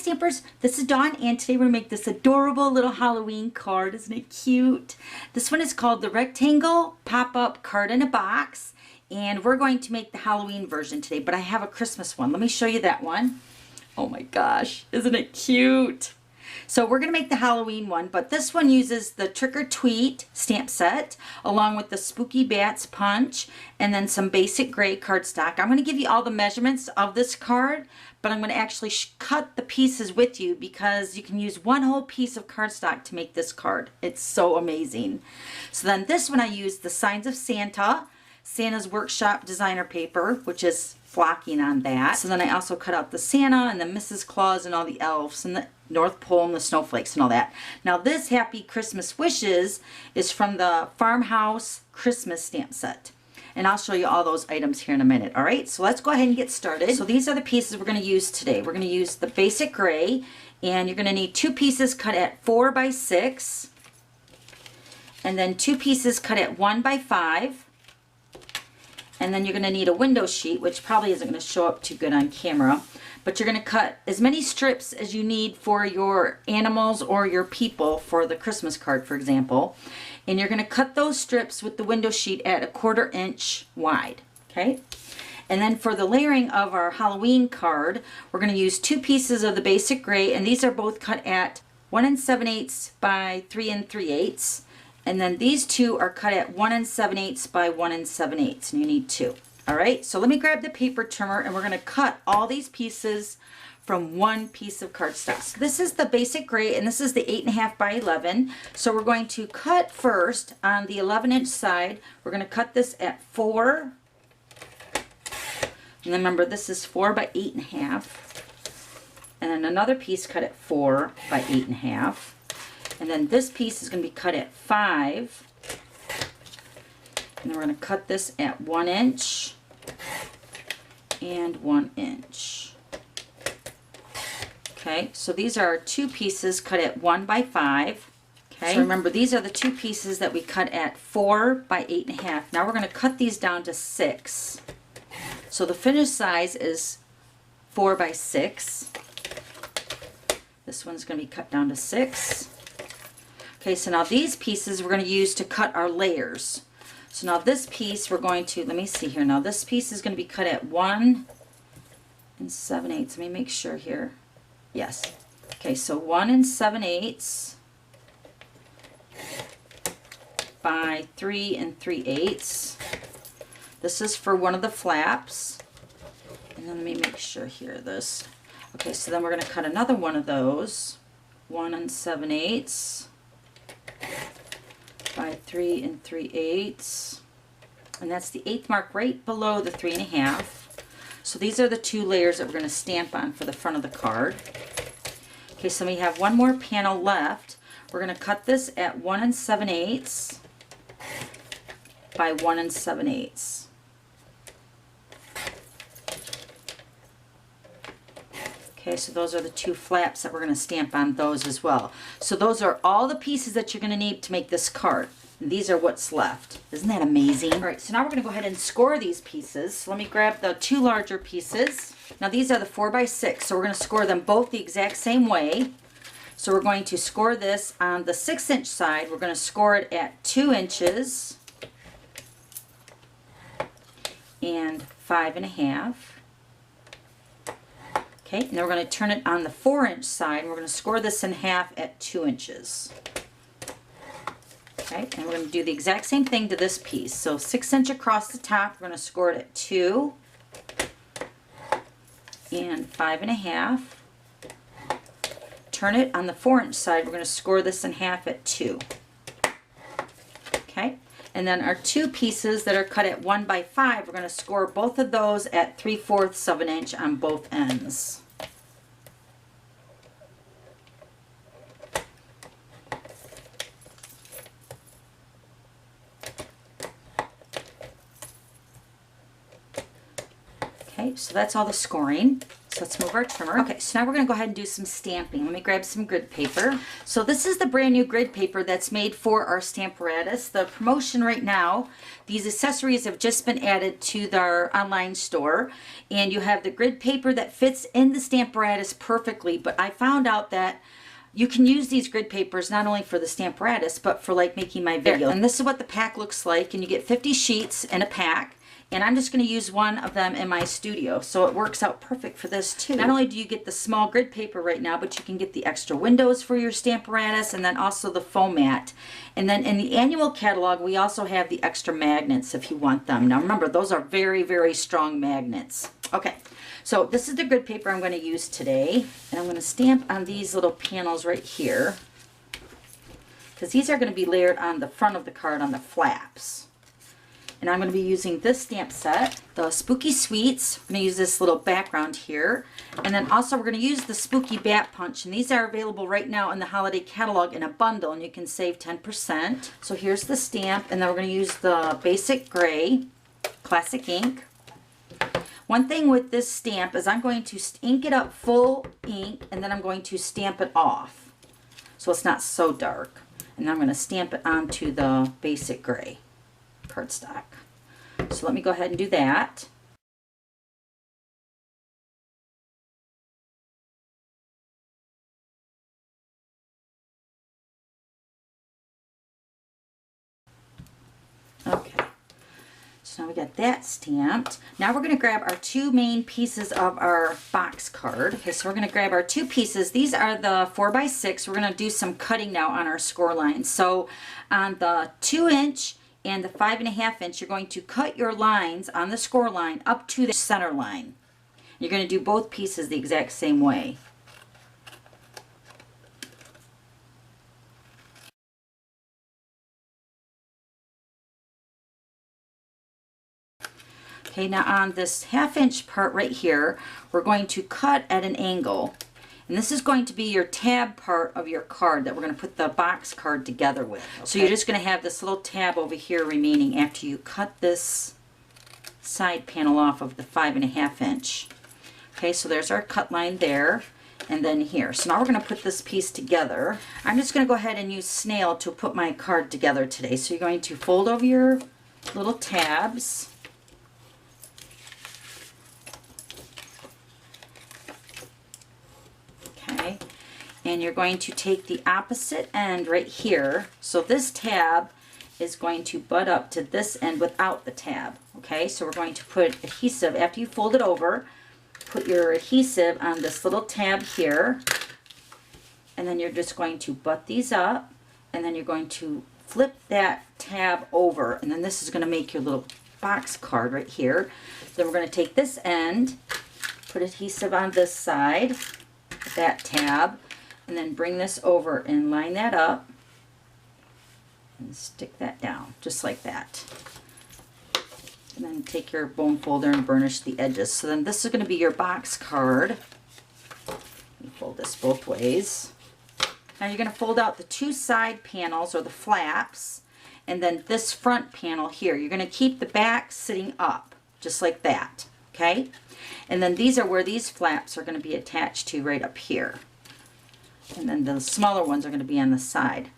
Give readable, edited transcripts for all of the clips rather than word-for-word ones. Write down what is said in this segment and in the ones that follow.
Stampers, this is Dawn, and today we're going to make this adorable little Halloween card. Isn't it cute? This one is called the Rectangle Pop-Up Card in a Box, and we're going to make the Halloween version today, but I have a Christmas one. Let me show you that one. Oh my gosh, isn't it cute? So we're going to make the Halloween one, but this one uses the Trick or Treat stamp set along with the Spooky Bats punch and then some basic gray cardstock. I'm going to give you all the measurements of this card, but I'm going to actually cut the pieces with you because you can use one whole piece of cardstock to make this card. It's so amazing. So then this one I used the Signs of Santa, Santa's Workshop designer paper, which is flocking on that. So then I also cut out the Santa and the Mrs. Claus and all the elves and the North Pole and the snowflakes and all that. Now this Happy Christmas Wishes is from the Farmhouse Christmas stamp set. And I'll show you all those items here in a minute. All right, so let's go ahead and get started. So these are the pieces we're going to use today. We're going to use the basic gray, and you're going to need 2 pieces cut at 4 by 6, and then 2 pieces cut at 1 by 5. And then you're going to need a window sheet, which probably isn't going to show up too good on camera. But you're going to cut as many strips as you need for your animals or your people for the Christmas card, for example. And you're going to cut those strips with the window sheet at 1/4 inch wide. Okay? And then for the layering of our Halloween card, we're going to use 2 pieces of the basic gray. And these are both cut at 1 7/8 by 3 3/8. And then these 2 are cut at 1 7/8 by 1 7/8, and you need 2. All right, so let me grab the paper trimmer, and we're going to cut all these pieces from one piece of cardstock. So this is the basic gray, and this is the 8.5 by 11. So we're going to cut first on the 11-inch side. We're going to cut this at 4. And remember, this is 4 by 8.5. And then another piece cut at 4 by 8.5. And then this piece is going to be cut at 5. And then we're going to cut this at 1 inch and 1 inch. Okay, so these are our 2 pieces cut at 1 by 5. Okay, so remember, these are the 2 pieces that we cut at 4 by 8.5. Now we're going to cut these down to 6. So the finished size is 4 by 6. This one's going to be cut down to 6. Okay, so now these pieces we're going to use to cut our layers. So now this piece we're going to, let me see here, now this piece is going to be cut at 1 7/8. Let me make sure here. Yes. Okay, so 1 7/8 by 3 3/8. This is for one of the flaps. And then let me make sure here this. Okay, so then we're going to cut another one of those. 1 7/8 by 3 3/8, and that's the 8th mark right below the 3.5. So these are the 2 layers that we're going to stamp on for the front of the card. Okay, so we have one more panel left. We're going to cut this at 1 7/8 by 1 7/8. Okay, so those are the 2 flaps that we're going to stamp on those as well. So those are all the pieces that you're going to need to make this card. And these are what's left. Isn't that amazing? All right, so now we're going to go ahead and score these pieces. So let me grab the 2 larger pieces. Now these are the 4 by 6, so we're going to score them both the exact same way. So we're going to score this on the 6-inch side. We're going to score it at 2 inches and 5.5. Okay, and then we're going to turn it on the 4-inch side. We're going to score this in half at 2 inches. Okay, and we're going to do the exact same thing to this piece. So 6-inch across the top, we're going to score it at 2 and 5.5. Turn it on the 4-inch side. We're going to score this in half at 2. Okay, and then our 2 pieces that are cut at 1 by 5, we're going to score both of those at 3/4 of an inch on both ends. Okay, so that's all the scoring. So let's move our trimmer. Okay, so now we're going to go ahead and do some stamping. Let me grab some grid paper. So this is the brand new grid paper that's made for our Stamparatus. The promotion right now, these accessories have just been added to their online store. And you have the grid paper that fits in the Stamparatus perfectly. But I found out that you can use these grid papers not only for the Stamparatus, but for like making my video. And this is what the pack looks like. And you get 50 sheets in a pack. And I'm just going to use one of them in my studio. So it works out perfect for this too. Not only do you get the small grid paper right now, but you can get the extra windows for your Stamparatus and then also the foam mat. And then in the annual catalog, we also have the extra magnets if you want them. Now remember, those are very, very strong magnets. Okay, so this is the grid paper I'm going to use today. And I'm going to stamp on these little panels right here, because these are going to be layered on the front of the card on the flaps. And I'm going to be using this stamp set, the Spooky Sweets. I'm going to use this little background here. And then also we're going to use the Spooky Bat Punch. And these are available right now in the holiday catalog in a bundle, and you can save 10%. So here's the stamp, and then we're going to use the basic gray, classic ink. One thing with this stamp is I'm going to ink it up full ink, and then I'm going to stamp it off so it's not so dark. And then I'm going to stamp it onto the basic gray cardstock. So let me go ahead and do that. Okay, so now we got that stamped. Now we're going to grab our two main pieces of our box card. Okay, so we're going to grab our two pieces. These are the 4x6. We're going to do some cutting now on our score line. So on the 2-inch and the 5.5 inch, you're going to cut your lines on the score line up to the center line. You're going to do both pieces the exact same way. Okay, now on this 1/2 inch part right here, we're going to cut at an angle. And this is going to be your tab part of your card that we're going to put the box card together with. Okay. So you're just going to have this little tab over here remaining after you cut this side panel off of the 5.5 inch. Okay, so there's our cut line there, and then here. So now we're going to put this piece together. I'm just going to go ahead and use snail to put my card together today. So you're going to fold over your little tabs. And you're going to take the opposite end right here. So this tab is going to butt up to this end without the tab. Okay, so we're going to put adhesive, after you fold it over, put your adhesive on this little tab here. And then you're just going to butt these up. And then you're going to flip that tab over. And then this is going to make your little box card right here. Then we're going to take this end, put adhesive on this side, that tab, and then bring this over and line that up and stick that down just like that. And then take your bone folder and burnish the edges. So then this is going to be your box card. You fold this both ways. Now you're going to fold out the two side panels or the flaps, and then this front panel here. You're going to keep the back sitting up just like that. Okay? And then these are where these flaps are going to be attached to right up here. And then the smaller ones are going to be on the side.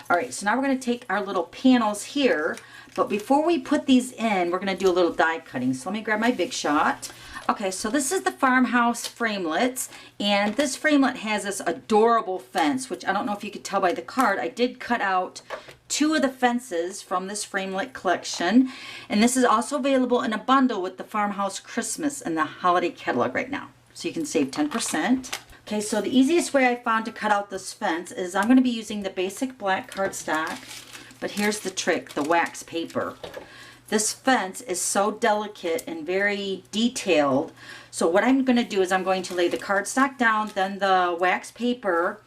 All right, so now we're going to take our little panels here, but before we put these in, we're going to do a little die cutting. So let me grab my Big Shot. Okay, so this is the Farmhouse Framelits, and this framelit has this adorable fence, which I don't know if you could tell by the card. I did cut out two of the fences from this framelit collection, and this is also available in a bundle with the Farmhouse Christmas and the holiday catalog right now, so you can save 10%. Okay, so the easiest way I found to cut out this fence is I'm going to be using the basic black cardstock, but here's the trick, the wax paper. This fence is so delicate and very detailed, so what I'm going to do is I'm going to lay the cardstock down, then the wax paper,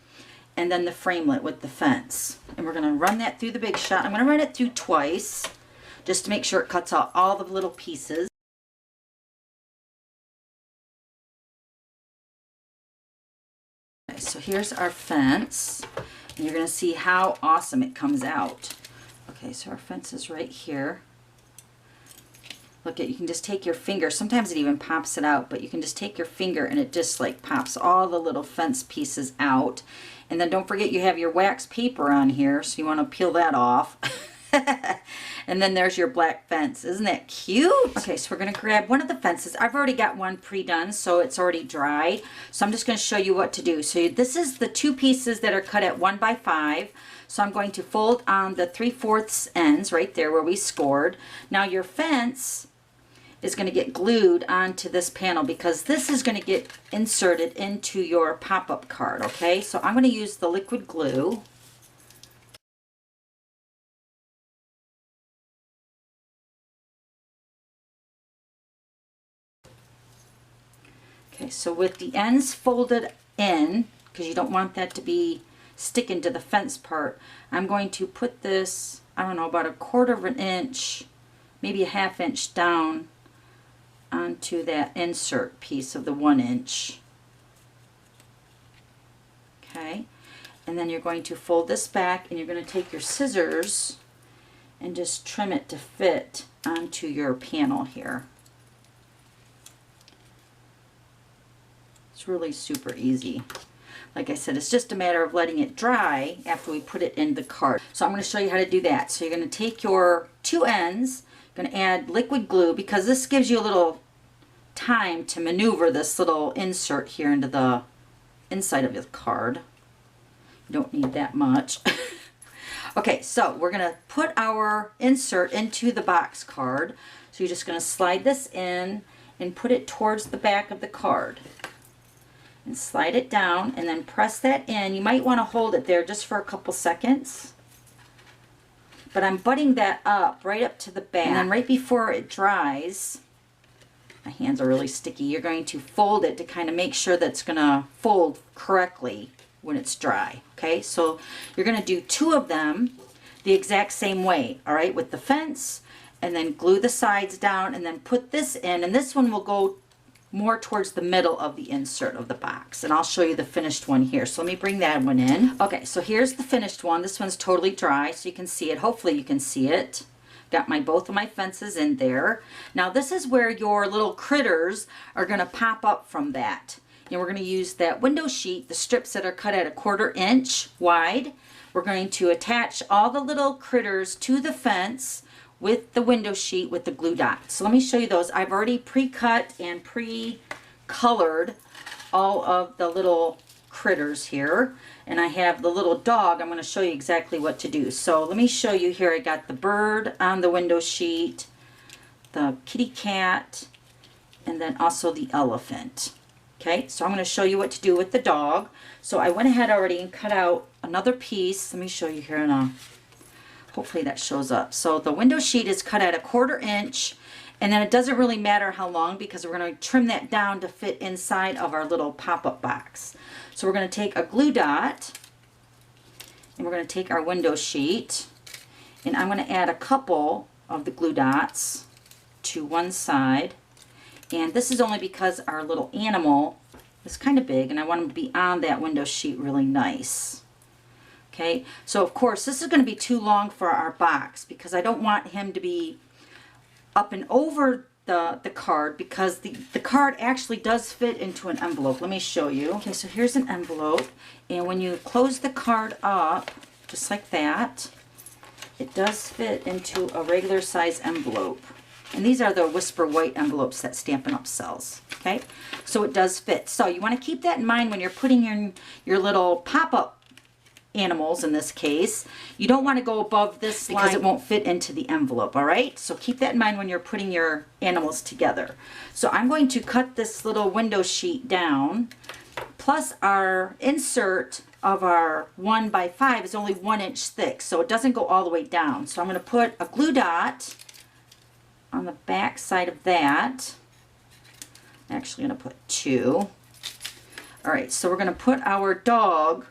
and then the framelit with the fence. And we're going to run that through the Big Shot. I'm going to run it through twice just to make sure it cuts out all the little pieces. So here's our fence, and you're going to see how awesome it comes out. Okay, so our fence is right here. Look at, you can just take your finger. Sometimes it even pops it out, but you can just take your finger and it just like pops all the little fence pieces out. And then don't forget you have your wax paper on here, so you want to peel that off. And then there's your black fence. Isn't that cute? Okay, so we're going to grab one of the fences. I've already got one pre-done, so it's already dry. So I'm just going to show you what to do. So this is the 2 pieces that are cut at 1 by 5. So I'm going to fold on the 3/4 ends right there where we scored. Now your fence is going to get glued onto this panel because this is going to get inserted into your pop-up card, okay? So I'm going to use the liquid glue. Okay, so with the ends folded in, because you don't want that to be sticking to the fence part, I'm going to put this, I don't know, about 1/4 of an inch, maybe a 1/2 inch down onto that insert piece of the 1 inch. Okay, and then you're going to fold this back and you're going to take your scissors and just trim it to fit onto your panel here. It's really super easy. Like I said, it's just a matter of letting it dry after we put it in the card. So I'm going to show you how to do that. So you're going to take your 2 ends, going to add liquid glue because this gives you a little time to maneuver this little insert here into the inside of the card. You don't need that much. Okay, so we're going to put our insert into the box card. So you're just going to slide this in and put it towards the back of the card. And slide it down and then press that in. You might want to hold it there just for a couple seconds. But I'm butting that up right up to the back. And then right before it dries, my hands are really sticky, you're going to fold it to kind of make sure that it's going to fold correctly when it's dry. Okay, so you're going to do 2 of them the exact same way, all right, with the fence, and then glue the sides down and then put this in, and this one will go more towards the middle of the insert of the box, and I'll show you the finished one here. So let me bring that one in. Okay, so here's the finished one. This one's totally dry, so you can see it. Hopefully you can see it. Got both of my fences in there. Now this is where your little critters are going to pop up from that. And we're going to use that window sheet, the strips that are cut at 1/4 inch wide. We're going to attach all the little critters to the fence with the window sheet with the glue dot. So let me show you those. I've already pre-cut and pre-colored all of the little critters here, and I have the little dog. I'm going to show you exactly what to do. So let me show you here. I got the bird on the window sheet, the kitty cat, and then also the elephant. Okay, so I'm going to show you what to do with the dog. So I went ahead already and cut out another piece. Let me show you here in a hopefully that shows up. So the window sheet is cut at 1/4 inch, and then it doesn't really matter how long because we're going to trim that down to fit inside of our little pop-up box. So we're going to take a glue dot and we're going to take our window sheet, and I'm going to add a couple of the glue dots to one side, and this is only because our little animal is kind of big and I want him to be on that window sheet really nice. Okay, so of course this is going to be too long for our box because I don't want him to be up and over the card because the card actually does fit into an envelope. Let me show you. Okay, so here's an envelope, and when you close the card up just like that, it does fit into a regular size envelope. And these are the Whisper White envelopes that Stampin' Up sells. Okay, so it does fit. So you want to keep that in mind when you're putting in your little pop-up animals. In this case, you don't want to go above this line because it won't fit into the envelope. All right, so keep that in mind when you're putting your animals together. So I'm going to cut this little window sheet down, plus our insert of our 1 by 5 is only 1 inch thick, so it doesn't go all the way down. So I'm going to put a glue dot on the back side of that. I'm actually going to put 2. All right, so we're going to put our dog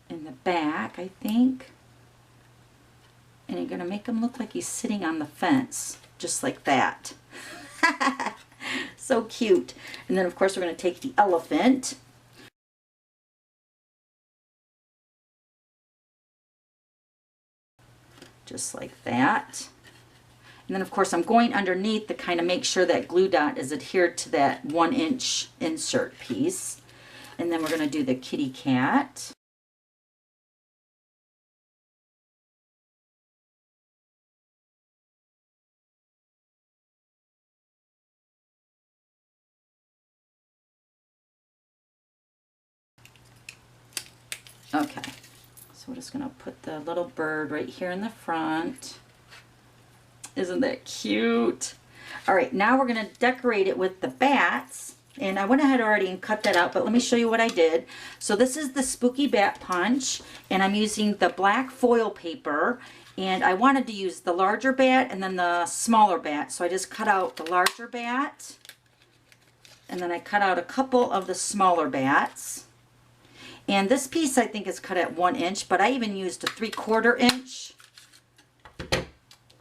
in the back, I think, and you're going to make him look like he's sitting on the fence just like that. So cute. And then of course we're going to take the elephant, just like that, And then of course I'm going underneath to kind of make sure that glue dot is adhered to that 1-inch insert piece. And then we're going to do the kitty cat. Okay, so we're just going to put the little bird right here in the front. Isn't that cute? All right, now we're going to decorate it with the bats. And I went ahead already and cut that out, but let me show you what I did. So this is the Spooky Bat Punch, and I'm using the black foil paper. And I wanted to use the larger bat and then the smaller bat. So I just cut out the larger bat. And then I cut out a couple of the smaller bats. And this piece I think is cut at 1 inch, but I even used a 3/4 inch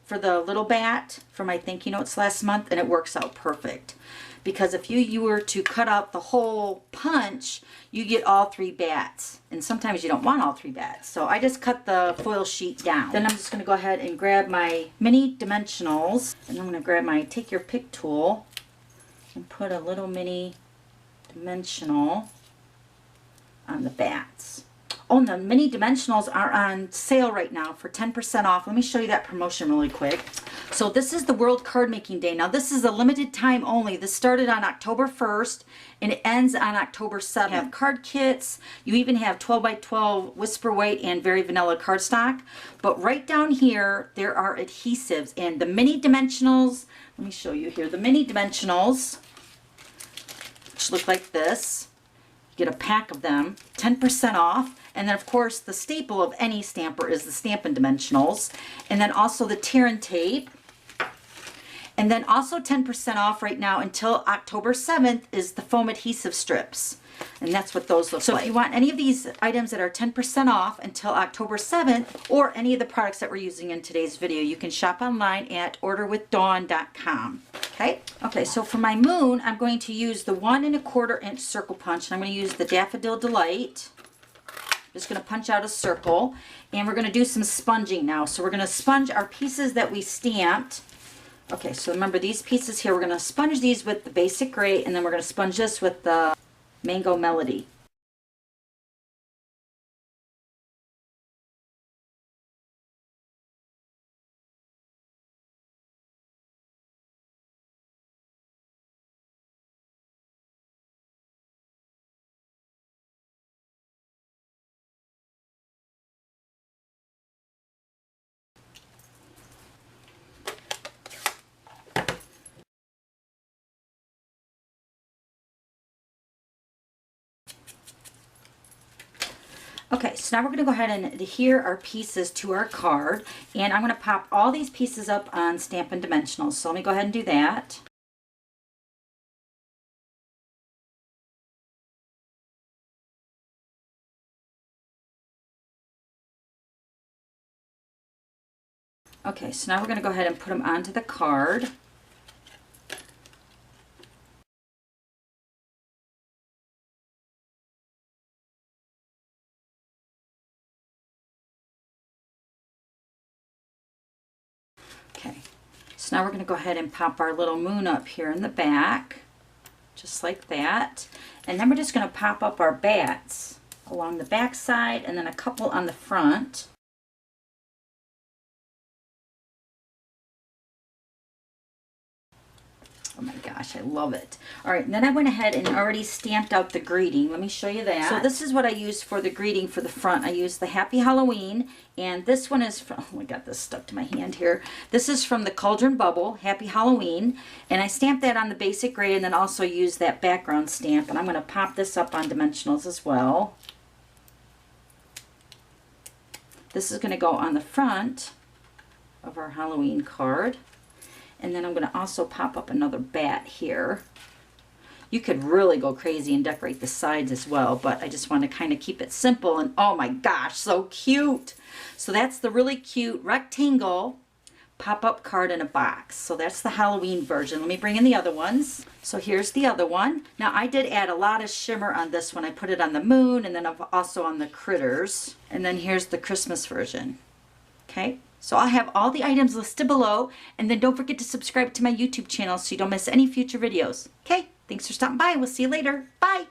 for the little bat for my thank you notes last month, and it works out perfect. Because if you were to cut out the whole punch, you get all 3 bats. And sometimes you don't want all 3 bats. So I just cut the foil sheet down. Then I'm just going to go ahead and grab my mini dimensionals. And I'm going to grab my take your pick tool and put a little mini dimensional on the bats. Oh, and the mini dimensionals are on sale right now for 10% off. Let me show you that promotion really quick. So this is the World Card Making Day. Now this is a limited time only. This started on October 1st and it ends on October 7th. You have card kits. You even have 12 by 12 Whisper White and Very Vanilla cardstock. But right down here, there are adhesives and the mini dimensionals. Let me show you here. The mini dimensionals, which look like this. Get a pack of them, 10% off. And then of course the staple of any stamper is the Stampin' Dimensionals. And then also the tear and tape. And then also 10% off right now until October 7th is the foam adhesive strips. And that's what those look like. So if you want any of these items that are 10% off until October 7th, or any of the products that we're using in today's video, you can shop online at orderwithdawn.com. Okay, so for my moon, I'm going to use the 1 1/4 inch circle punch, and I'm going to use the Daffodil Delight. I'm just going to punch out a circle, and we're going to do some sponging now. So we're going to sponge our pieces that we stamped. Okay, so remember these pieces here, we're going to sponge these with the basic gray, and then we're going to sponge this with the Mango Melody. Okay, so now we're going to go ahead and adhere our pieces to our card, and I'm going to pop all these pieces up on Stampin' Dimensionals. So let me go ahead and do that. Okay, so now we're going to go ahead and put them onto the card. Okay, so now we're going to go ahead and pop our little moon up here in the back, just like that. And then we're just going to pop up our bats along the back side and then a couple on the front. Oh my gosh, I love it. All right, and then I went ahead and already stamped out the greeting. Let me show you that. So this is what I used for the greeting for the front. I used the Happy Halloween, and this one is from, oh, I got this stuck to my hand here. This is from the Cauldron Bubble, Happy Halloween, and I stamped that on the basic gray and then also used that background stamp, and I'm going to pop this up on dimensionals as well. This is going to go on the front of our Halloween card. And then I'm going to also pop up another bat here. You could really go crazy and decorate the sides as well, but I just want to kind of keep it simple. And oh my gosh, so cute. So that's the really cute rectangle pop-up card in a box. So that's the Halloween version. Let me bring in the other ones. So here's the other one. Now I did add a lot of shimmer on this one. I put it on the moon and then also on the critters. And then here's the Christmas version. Okay. So I'll have all the items listed below, and then don't forget to subscribe to my YouTube channel so you don't miss any future videos. Okay, thanks for stopping by. We'll see you later. Bye.